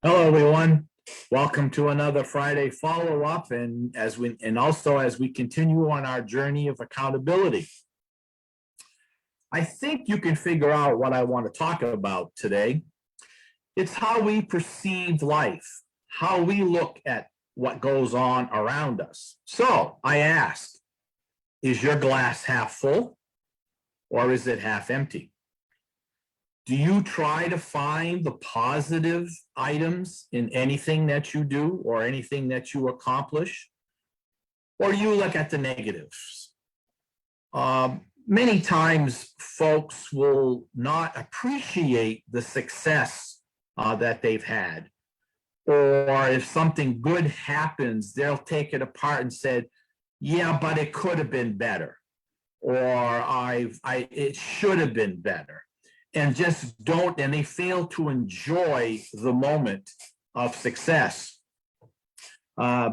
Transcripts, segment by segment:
Hello, everyone. Welcome to another Friday follow-up, and also as we continue on our journey of accountability. I think you can figure out what I want to talk about today. It's how we perceive life, how we look at what goes on around us. So I ask, is your glass half full or is it half empty? Do you try to find the positive items in anything that you do or anything that you accomplish? Or do you look at the negatives? Many times, folks will not appreciate the success that they've had. Or if something good happens, they'll take it apart and say, yeah, but it could have been better. Or it should have been better. And just don't, and they fail to enjoy the moment of success. I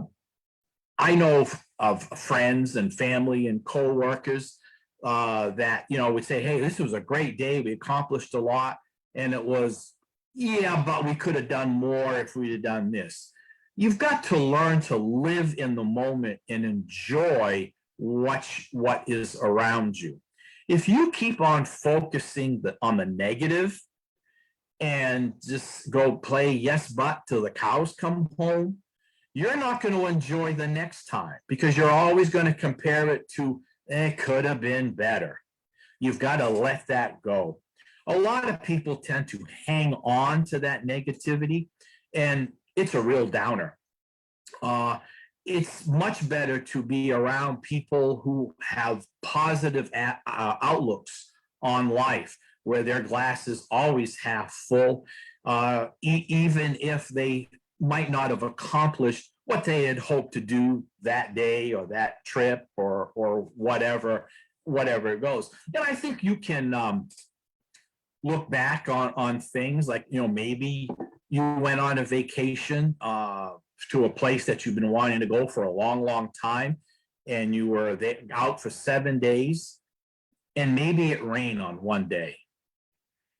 know of friends and family and coworkers that would say, "Hey, this was a great day. We accomplished a lot, and it was, yeah, but we could have done more if we'd have done this." You've got to learn to live in the moment and enjoy what is around you. If you keep on focusing on the negative and just go play yes but till the cows come home, you're not going to enjoy the next time because you're always going to compare it to it could have been better. You've got to let that go. A lot of people tend to hang on to that negativity, and it's a real downer. It's much better to be around people who have positive outlooks on life, where their glass is always half full, even if they might not have accomplished what they had hoped to do that day or that trip or whatever it goes. And I think you can look back on things like, maybe you went on a vacation to a place that you've been wanting to go for a long time, and you were out for 7 days, and maybe it rained on one day.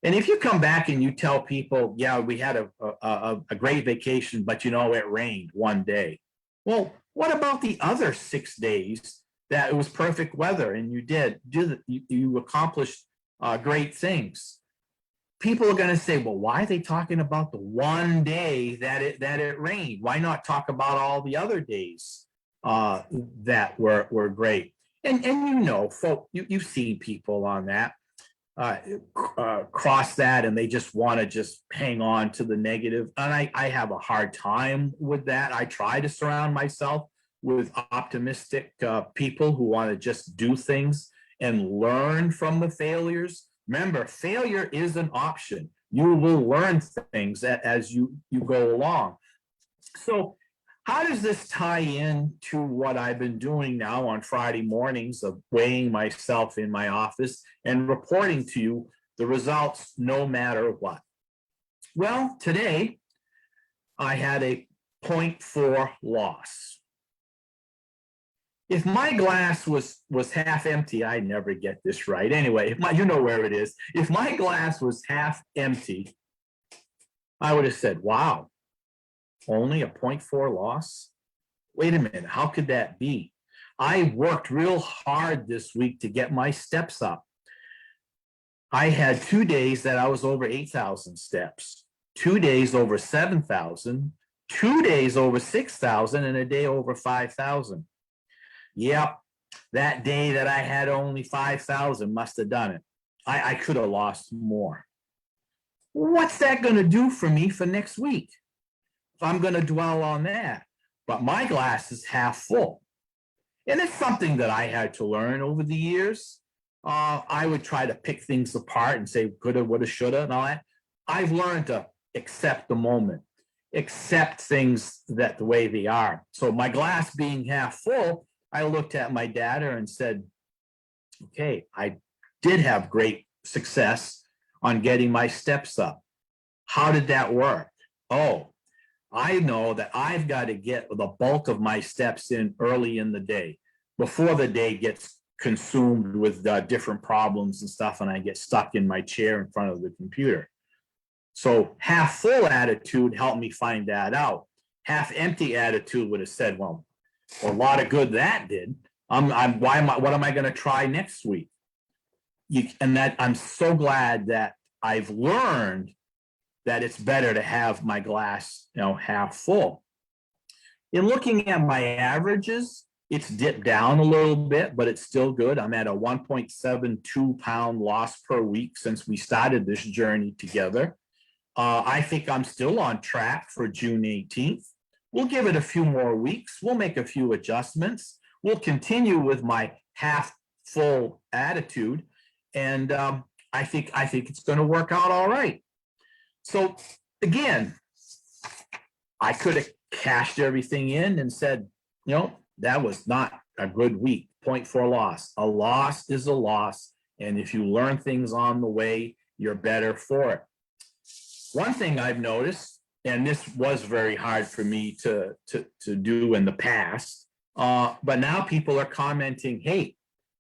And if you come back and you tell people, yeah, we had a great vacation, but it rained one day. Well, what about the other 6 days that it was perfect weather and you accomplished great things? People are going to say, well, why are they talking about the one day that it rained? Why not talk about all the other days that were great? And folk, you've seen people on that cross that, and they just want to just hang on to the negative. And I have a hard time with that. I try to surround myself with optimistic people who want to just do things and learn from the failures. Remember, failure is an option. You will learn things as you go along. So how does this tie in to what I've been doing now on Friday mornings of weighing myself in my office and reporting to you the results no matter what? Well, today I had a 0.4 loss. If my glass was half empty, I never get this right. Anyway, you know where it is. If my glass was half empty, I would have said, wow, only a 0.4 loss? Wait a minute, how could that be? I worked real hard this week to get my steps up. I had 2 days that I was over 8,000 steps, 2 days over 7,000, 2 days over 6,000, and a day over 5,000. Yep, that day that I had only 5,000 must have done it. I could have lost more. What's that going to do for me for next week? If I'm going to dwell on that. But my glass is half full. And it's something that I had to learn over the years. I would try to pick things apart and say coulda, woulda, shoulda, and all that. I've learned to accept the moment, accept things that the way they are. So my glass being half full, I looked at my data and said, okay, I did have great success on getting my steps up. How did that work? Oh, I know that I've got to get the bulk of my steps in early in the day before the day gets consumed with different problems and stuff, and I get stuck in my chair in front of the computer. So half full attitude helped me find that out. Half empty attitude would have said, well, a lot of good that did. What am I going to try next week? And that I'm so glad that I've learned that it's better to have my glass, half full. In looking at my averages, it's dipped down a little bit, but it's still good. I'm at a 1.72 pound loss per week since we started this journey together. I think I'm still on track for June 18th. We'll give it a few more weeks. We'll make a few adjustments. We'll continue with my half full attitude. And I think it's going to work out all right. So again, I could have cashed everything in and said, that was not a good week. 0.4 loss. A loss is a loss. And if you learn things on the way, you're better for it. One thing I've noticed, and this was very hard for me to do in the past, but now people are commenting, hey,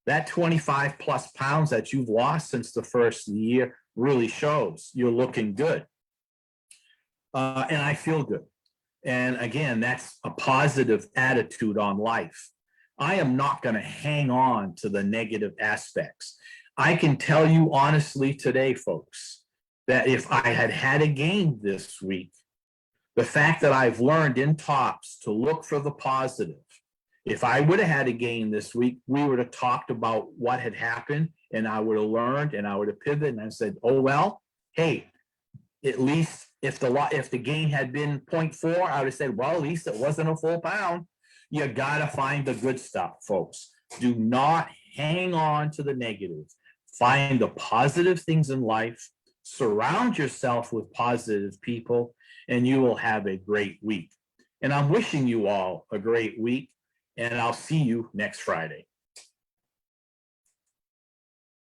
that 25 plus pounds that you've lost since the first year really shows you're looking good. And I feel good. And again, that's a positive attitude on life. I am not going to hang on to the negative aspects. I can tell you honestly today, folks, that if I had had a gain this week, the fact that I've learned in TOPS to look for the positive, if I would have had a gain this week, we would have talked about what had happened and I would have learned and I would have pivoted and I said, oh, well, hey, at least if the gain had been 0.4, I would have said, well, at least it wasn't a full pound. You got to find the good stuff, folks. Do not hang on to the negative. Find the positive things in life. Surround yourself with positive people, and you will have a great week. And I'm wishing you all a great week, and I'll see you next Friday.